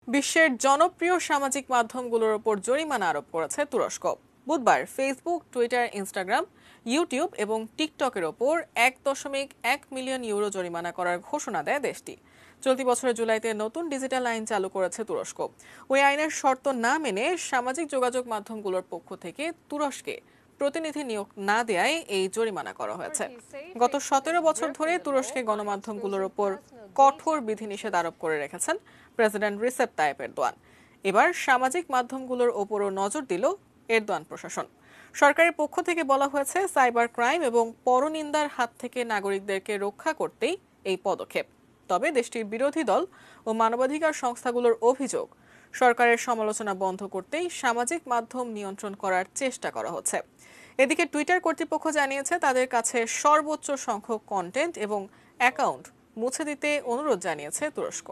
বিশ্বের জনপ্রিয় সামাজিক মাধ্যমগুলোর ওপর জরিমানা আরোপ করেছে তুরস্ক। বুধবার ফেসবুক, টুইটার, ইনস্টাগ্রাম, ইউটিউব এবং টিকটকের ওপর 1.1 মিলিয়ন ইউরো জরিমানা করার ঘোষণা দেয় দেশটি। চলতি বছরের জুলাইতে নতুন ডিজিটাল আইন চালু করেছে তুরস্ক। ওই আইনের শর্ত না মেনে সামাজিক যোগাযোগ মাধ্যমগুলোর পক্ষ থেকে তুরস্কে প্রতিনিধি নিয়োগ না দেয়ায় এই জরিমানা করা হয়েছে। গত 17 বছর ধরে তুরস্কে গণমাধ্যমগুলোর ওপর কঠোর বিধিনিষেধ আরোপ করে রেখেছেন প্রেসিডেন্ট রিসেপ তাইয়েপ এরদোয়ান। এবার সামাজিক মাধ্যমগুলোর ওপরও নজর দিল এরদোয়ান প্রশাসন। সরকারের পক্ষ থেকে বলা হয়েছে, সাইবার ক্রাইম এবং পরনিন্দার হাত থেকে নাগরিকদেরকে রক্ষা করতেই এই পদক্ষেপ। তবে দেশটির বিরোধী দল ও মানবাধিকার সংস্থাগুলোর অভিযোগ, সরকারের সমালোচনা বন্ধ করতেই সামাজিক মাধ্যম নিয়ন্ত্রণ করার চেষ্টা করা হচ্ছে। এদিকে টুইটার কর্তৃপক্ষ জানিয়েছে, তাদের কাছে সর্বোচ্চ সংখ্যক কন্টেন্ট এবং অ্যাকাউন্ট মুছে দিতে অনুরোধ জানিয়েছে তুরস্ক।